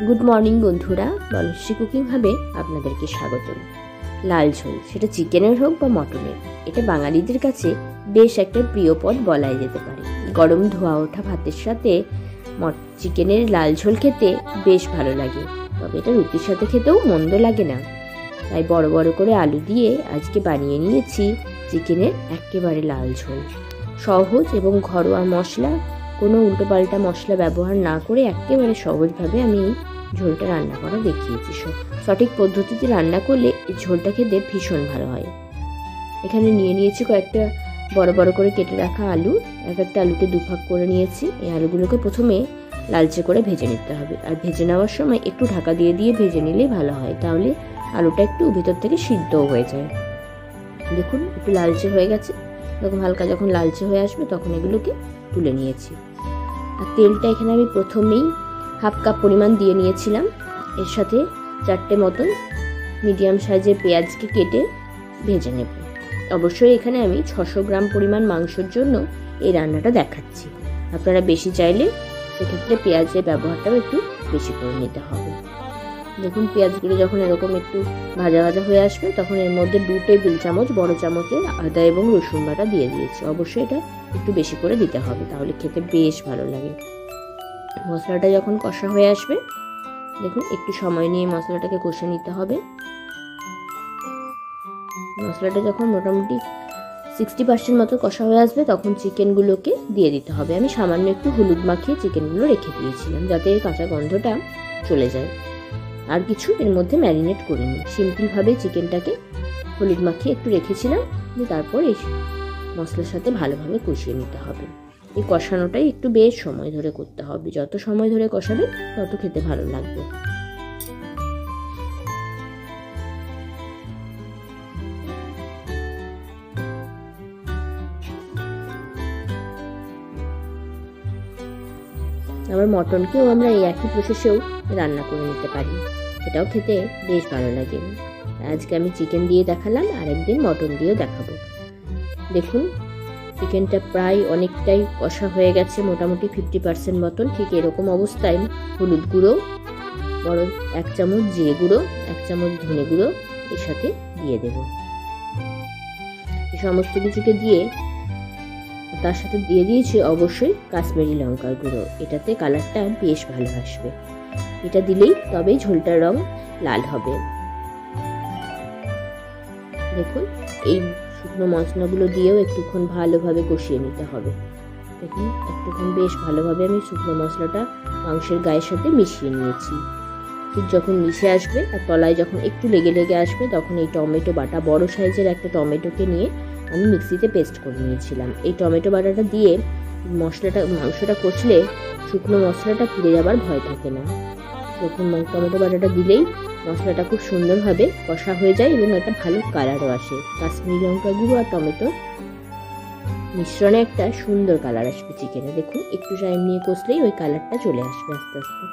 Good morning বন্ধুরা, Banasree cooking হাবে আপনাদেরকে স্বাগত। লাল ঝোল, সেটা চিকেনের হোক বা মটনের, এটা বাঙালিদের কাছে বেশ একটা প্রিয় পদ বলাই যেতে পারে। গরম ধোয়া ওঠা ভাতের সাথে চিকেনের লাল ঝোল খেতে বেশ ভালো লাগে, তবে এটা রুটির সাথে খেতেও মন্দ লাগে না। তাই বড় বড় করে আলু দিয়ে আজকে বানিয়ে নিয়েছি চিকেনের একেবারে লাল ঝোল। সহজ এবং ঘরোয়া মশলা, কোনো উল্টোপাল্টা মশলা ব্যবহার না করে একেবারে সহজভাবে আমি এই ঝোলটা রান্না করা দেখিয়েছি। সঠিক পদ্ধতিতে রান্না করলে এই ঝোলটা খেতে ভীষণ ভালো হয়। এখানে নিয়েছি কয়েকটা বড় বড় করে কেটে রাখা আলু। এক একটা আলুকে দুভাগ করে নিয়েছি। এই আলুগুলোকে প্রথমে লালচে করে ভেজে নিতে হবে, আর ভেজে নেওয়ার সময় একটু ঢাকা দিয়ে ভেজে নিলেই ভালো হয়, তাহলে আলুটা একটু ভিতর থেকে সিদ্ধও হয়ে যায়। দেখুন একটু লালচে হয়ে গেছে, এরকম হালকা যখন লালচে হয়ে আসবে তখন এগুলোকে তুলে নিয়েছি। আর তেলটা এখানে আমি প্রথমেই হাফ কাপ পরিমাণ দিয়ে নিয়েছিলাম। এর সাথে 4টে মতন মিডিয়াম সাইজের পেঁয়াজকে কেটে ভেজে নেব। অবশ্যই এখানে আমি 600 গ্রাম পরিমাণ মাংসের জন্য এই রান্নাটা দেখাচ্ছি। আপনারা বেশি চাইলে সেক্ষেত্রে পেঁয়াজের ব্যবহারটাও একটু বেশি করে নিতে হবে। দেখুন পেঁয়াজগুলো যখন এরকম একটু ভাজা ভাজা হয়ে আসবে তখন এর মধ্যে 2 টেবিল চামচ বড় চামচের আদা এবং রসুন বাটা দিয়ে দিয়েছি। অবশ্যই এটা একটু বেশি করে দিতে হবে, তাহলে খেতে বেশ ভালো লাগে। মশলাটা যখন কষা হয়ে আসবে, দেখুন একটু সময় নিয়ে মশলাটাকে কষে নিতে হবে। মশলাটা যখন মোটামুটি 60% মতো কষা হয়ে আসবে তখন চিকেনগুলোকে দিয়ে দিতে হবে। আমি সামান্য একটু হলুদ মাখিয়ে চিকেনগুলো রেখে দিয়েছিলাম যাতে এর কাঁচা গন্ধটা চলে যায়। আর কিছু এর মধ্যে ম্যারিনেট করিনি, সিম্পলভাবে চিকেনটাকে হলুদ মাখিয়ে একটু রেখেছিলাম। তারপর এই মশলার সাথে ভালোভাবে কষিয়ে নিতে হবে। এই কষানোটাই একটু বেশ সময় ধরে করতে হবে, যত সময় ধরে কষাবে তত খেতে ভালো লাগবে। আবার মটনকেও আমরা এই একই প্রসেসেও রান্না করে নিতে পারি, সেটাও খেতে বেশ ভালো লাগে। আজকে আমি চিকেন দিয়ে দেখালাম, আর একদিন মটন দিয়েও দেখাবো। দেখুন চিকেনটা প্রায় অনেকটাই কষা হয়ে গেছে, মোটামুটি 50% মতন। ঠিক এরকম অবস্থায় হলুদ গুঁড়ো বড় 1 চামচ, জিরে গুঁড়ো 1 চামচ, ধনে গুঁড়ো এর সাথে দিয়ে দেব। এই সমস্ত কিছুকে দিয়ে তার সাথে দিয়ে দিয়েছি অবশ্যই কাশ্মীরি লঙ্কার গুঁড়ো। এটাতে কালারটা বেশ ভালো আসবে, এটা দিলেই তবেই ঝোলটার রং লাল হবে। দেখুন এই শুকনো মশলাগুলো দিয়েও একটুক্ষণ ভালোভাবে কষিয়ে নিতে হবে। দেখুন একটুক্ষণ বেশ ভালোভাবে আমি শুকনো মশলাটা মাংসের গায়ের সাথে মিশিয়ে নিয়েছি। ঠিক যখন মিশে আসবে আর তলায় যখন একটু লেগে লেগে আসবে তখন এই টমেটো বাটা, বড় সাইজের একটা টমেটোকে নিয়ে আমি মিক্সিতে পেস্ট করে নিয়েছিলাম। এই টমেটো বাটাটা দিয়ে মাংসটা কষলে শুকনো মশলাটা পুড়ে যাবার ভয় থাকে না। দেখুন টমেটো বাটাটা দিলেই মশলাটা খুব সুন্দরভাবে কষা হয়ে যায় এবং একটা ভালো কালারও আসে। কাশ্মীরি লঙ্কা গুঁড়ো আর টমেটো মিশ্রণে একটা সুন্দর কালার আসবে চিকেনে। দেখুন একটু টাইম নিয়ে কষলেই ওই কালারটা চলে আসবে আস্তে আস্তে।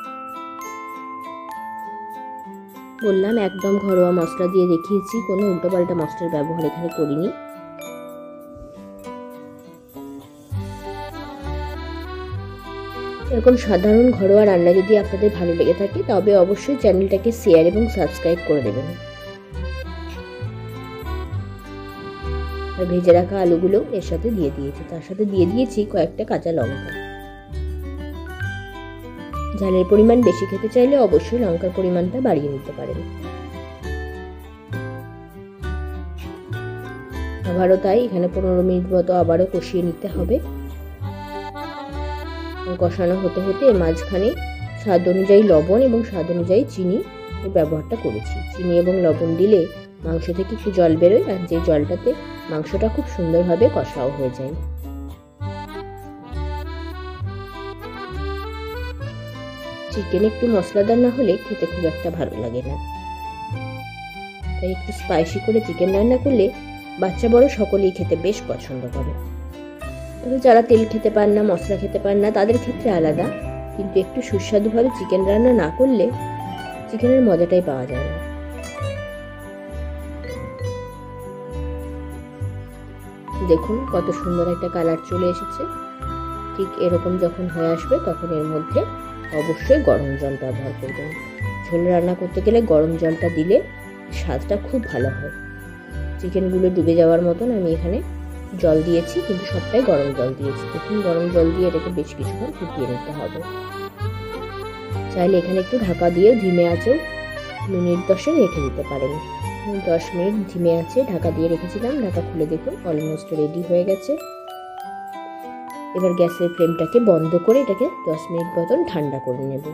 বললাম একদম ঘরোয়া মশলা দিয়ে দেখিয়েছি, কোনো উল্টোপাল্টা মশলার ব্যবহার এখানে করিনি। এরকম সাধারণ ঘরোয়া রান্না যদি আপনাদের ভালো লেগে থাকে তবে অবশ্যই চ্যানেলটাকে শেয়ার এবং সাবস্ক্রাইব করে দেবেন। আর ভেজে রাখা আলুগুলো এর সাথে দিয়ে দিয়েছি, তার সাথে দিয়ে দিয়েছি কয়েকটা কাঁচা লঙ্কা। ঝালের পরিমাণ বেশি খেতে চাইলে অবশ্যই লঙ্কার পরিমাণটা বাড়িয়ে নিতে পারেন। আবারও তাই এখানে 15 মিনিট মতো আবারও কষিয়ে নিতে হবে। কষানো হতে হতে মাঝখানে স্বাদ অনুযায়ী লবণ এবং স্বাদ অনুযায়ী চিনি ব্যবহারটা করেছি। চিনি এবং লবণ দিলে মাংস থেকে একটু জল বেরোয়, আর যে জলটাতে মাংসটা খুব সুন্দরভাবে কষাও হয়ে যায়। চিকেন একটু মশলাদার না হলে খেতে খুব একটা ভালো লাগে না, তাই একটু স্পাইসি করে চিকেন রান্না করলে বাচ্চা বড় সকলেই খেতে বেশ পছন্দ করে। তবে যারা তেল খেতে পান না, মশলা খেতে পান না, তাদের ক্ষেত্রে আলাদা, কিন্তু একটু সুস্বাদুভাবে চিকেন রান্না না করলে চিকেনের মজাটাই পাওয়া যায় না। দেখুন কত সুন্দর একটা কালার চলে এসেছে। ঠিক এরকম যখন হয়ে আসবে তখন এর মধ্যে অবশ্যই গরম জল ব্যবহার করবেন। ঝোল রান্না করতে গেলে গরম জলটা দিলে স্বাদটা খুব ভালো হয়। চিকেনগুলো ডুবে যাওয়ার মতন আমি এখানে জল দিয়েছি, কিন্তু সবটাই গরম জল দিয়েছি। দেখুন গরম জল দিয়ে এটাকে বেশ কিছুক্ষণ ফুটিয়ে নিতে হবে। চাইলে এখানে একটু ঢাকা দিয়েও ধিমে আঁচেও মিনিট 10 রেখে দিতে পারেন। 10 মিনিট ধিমে আঁচে ঢাকা দিয়ে রেখেছিলাম। ঢাকা খুলে দেখুন অলমোস্ট রেডি হয়ে গেছে। এবার গ্যাসের ফ্লেমটাকে বন্ধ করে এটাকে 10 মিনিট মতন ঠান্ডা করে নেব।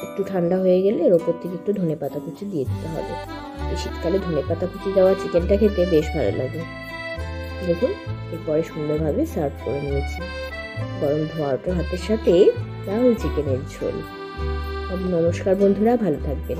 একটু ঠান্ডা হয়ে গেলে এর ওপর থেকে একটু ধনেপাতা কুচি দিয়ে দিতে হবে। এই শীতকালে ধনেপাতা কুচি দেওয়া চিকেনটা খেতে বেশ ভালো লাগে। দেখুন এরপরে সুন্দরভাবে সার্ভ করে নিয়েছি গরম ধোয়া ওঠা ভাতের সাথে লাল চিকেনের ঝোল। নমস্কার বন্ধুরা, ভালো থাকবেন।